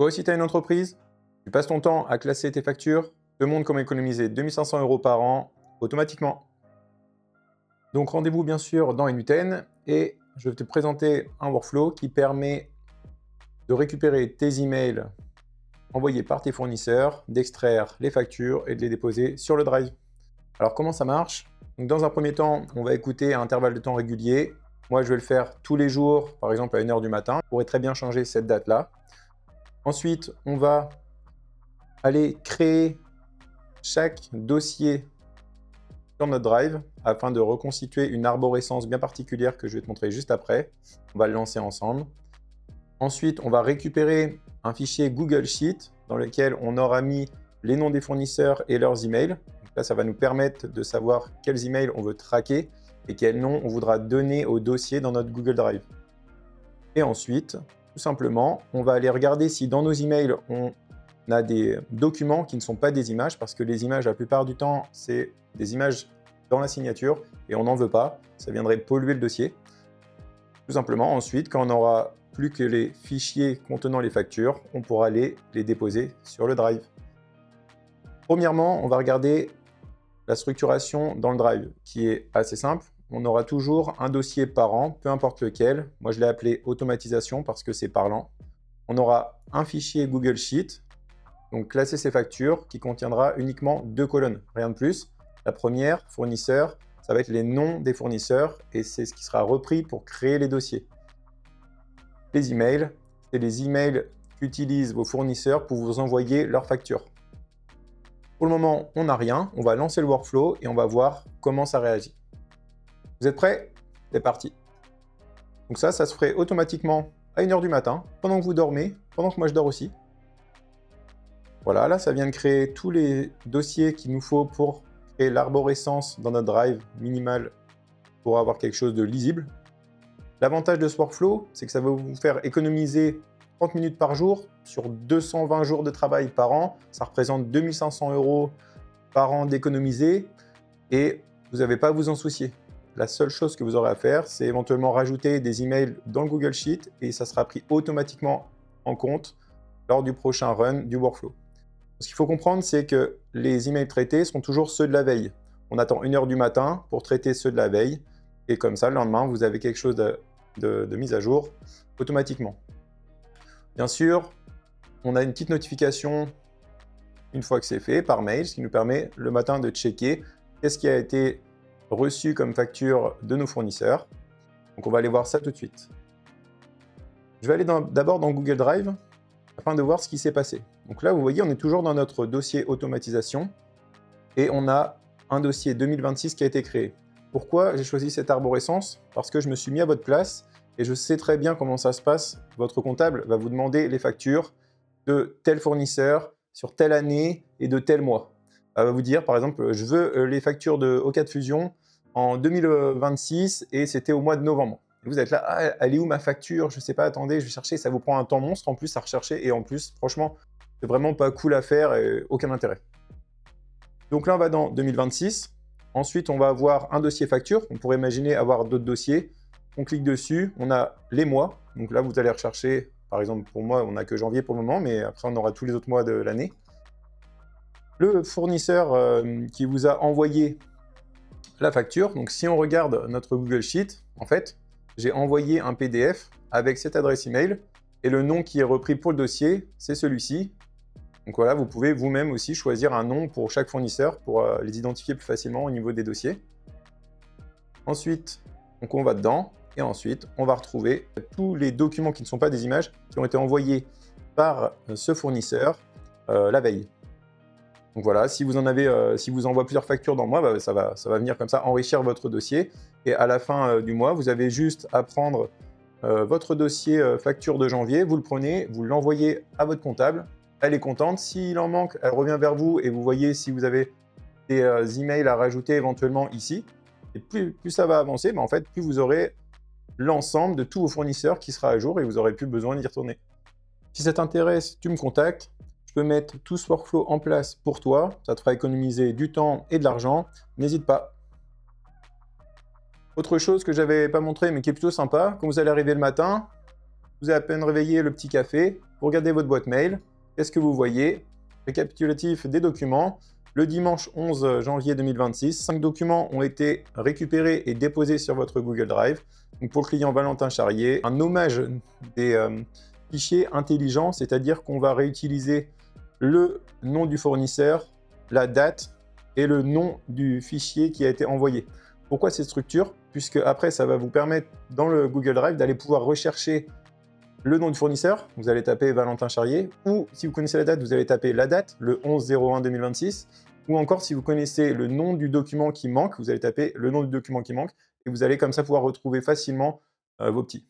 Toi aussi, tu as une entreprise, tu passes ton temps à classer tes factures, te montre comment économiser 2500 € par an automatiquement. Donc rendez-vous bien sûr dans Enuten et je vais te présenter un workflow qui permet de récupérer tes emails envoyés par tes fournisseurs, d'extraire les factures et de les déposer sur le Drive. Alors comment ça marche? Donc, dans un premier temps, on va écouter à intervalles de temps réguliers. Moi, je vais le faire tous les jours, par exemple à 1 h du matin. Je pourrais très bien changer cette date-là. Ensuite, on va aller créer chaque dossier sur notre Drive afin de reconstituer une arborescence bien particulière que je vais te montrer juste après. On va le lancer ensemble. Ensuite, on va récupérer un fichier Google Sheet dans lequel on aura mis les noms des fournisseurs et leurs emails. Donc là, ça va nous permettre de savoir quels emails on veut traquer et quels noms on voudra donner au dossier dans notre Google Drive. Et ensuite, tout simplement, on va aller regarder si dans nos emails, on a des documents qui ne sont pas des images, parce que les images, la plupart du temps, c'est des images dans la signature et on n'en veut pas. Ça viendrait polluer le dossier. Tout simplement, ensuite, quand on aura plus que les fichiers contenant les factures, on pourra les déposer sur le Drive. Premièrement, on va regarder la structuration dans le Drive, qui est assez simple. On aura toujours un dossier par an, peu importe lequel. Moi, je l'ai appelé automatisation parce que c'est parlant. On aura un fichier Google Sheet, donc classer ses factures, qui contiendra uniquement 2 colonnes, rien de plus. La première, fournisseur, ça va être les noms des fournisseurs et c'est ce qui sera repris pour créer les dossiers. Les emails, c'est les emails qu'utilisent vos fournisseurs pour vous envoyer leurs factures. Pour le moment, on n'a rien. On va lancer le workflow et on va voir comment ça réagit. Vous êtes prêts? C'est parti. Donc ça se ferait automatiquement à 1 h du matin, pendant que vous dormez, pendant que moi je dors aussi. Voilà, là, ça vient de créer tous les dossiers qu'il nous faut pour créer l'arborescence dans notre Drive minimale pour avoir quelque chose de lisible. L'avantage de ce workflow, c'est que ça va vous faire économiser 30 minutes par jour sur 220 jours de travail par an. Ça représente 2500 € par an d'économiser et vous n'avez pas à vous en soucier. La seule chose que vous aurez à faire, c'est éventuellement rajouter des emails dans le Google Sheet et ça sera pris automatiquement en compte lors du prochain run du workflow. Ce qu'il faut comprendre, c'est que les emails traités sont toujours ceux de la veille. On attend 1 h du matin pour traiter ceux de la veille et comme ça, le lendemain, vous avez quelque chose de mise à jour automatiquement. Bien sûr, on a une petite notification une fois que c'est fait par mail, ce qui nous permet le matin de checker qu'est-ce qui a été reçu comme facture de nos fournisseurs. Donc on va aller voir ça tout de suite. Je vais aller d'abord dans Google Drive afin de voir ce qui s'est passé. Donc là, vous voyez, on est toujours dans notre dossier automatisation et on a un dossier 2026 qui a été créé. Pourquoi j'ai choisi cette arborescence? Parce que je me suis mis à votre place et je sais très bien comment ça se passe. Votre comptable va vous demander les factures de tel fournisseur sur telle année et de tel mois. Elle va vous dire, par exemple, je veux les factures de Ocad Fusion en 2026 et c'était au mois de novembre. Et vous êtes là, ah, elle est où ma facture? Je ne sais pas, attendez, je vais chercher. Ça vous prend un temps monstre en plus à rechercher et en plus, franchement, c'est vraiment pas cool à faire et aucun intérêt. Donc là, on va dans 2026. Ensuite, on va avoir un dossier facture. On pourrait imaginer avoir d'autres dossiers. On clique dessus, on a les mois. Donc là, vous allez rechercher, par exemple, pour moi, on n'a que janvier pour le moment, mais après, on aura tous les autres mois de l'année. Le fournisseur qui vous a envoyé la facture. Donc, si on regarde notre Google Sheet, en fait, j'ai envoyé un PDF avec cette adresse email et le nom qui est repris pour le dossier, c'est celui-ci. Donc voilà, vous pouvez vous-même aussi choisir un nom pour chaque fournisseur pour les identifier plus facilement au niveau des dossiers. Ensuite, donc on va dedans et ensuite, on va retrouver tous les documents qui ne sont pas des images qui ont été envoyés par ce fournisseur la veille. Donc voilà, si vous envoie plusieurs factures dans le mois, ça va venir comme ça enrichir votre dossier. Et à la fin du mois, vous avez juste à prendre votre dossier facture de janvier, vous le prenez, vous l'envoyez à votre comptable. Elle est contente. S'il en manque, elle revient vers vous et vous voyez si vous avez des emails à rajouter éventuellement ici. Et plus ça va avancer, en fait, plus vous aurez l'ensemble de tous vos fournisseurs qui sera à jour et vous n'aurez plus besoin d'y retourner. Si ça t'intéresse, tu me contactes. Je peux mettre tout ce workflow en place pour toi. Ça te fera économiser du temps et de l'argent. N'hésite pas. Autre chose que je n'avais pas montré mais qui est plutôt sympa, quand vous allez arriver le matin, vous avez à peine réveillé le petit café, vous regardez votre boîte mail, qu'est-ce que vous voyez? Récapitulatif des documents. Le dimanche 11 janvier 2026, 5 documents ont été récupérés et déposés sur votre Google Drive. Donc pour le client Valentin Charrier, un hommage des fichiers intelligents, c'est-à-dire qu'on va réutiliser le nom du fournisseur, la date et le nom du fichier qui a été envoyé. Pourquoi cette structure? Puisque après, ça va vous permettre dans le Google Drive d'aller pouvoir rechercher le nom du fournisseur, vous allez taper Valentin Charrier, ou si vous connaissez la date, vous allez taper la date, le 11/01/2026, ou encore si vous connaissez le nom du document qui manque, vous allez taper le nom du document qui manque, et vous allez comme ça pouvoir retrouver facilement vos petits.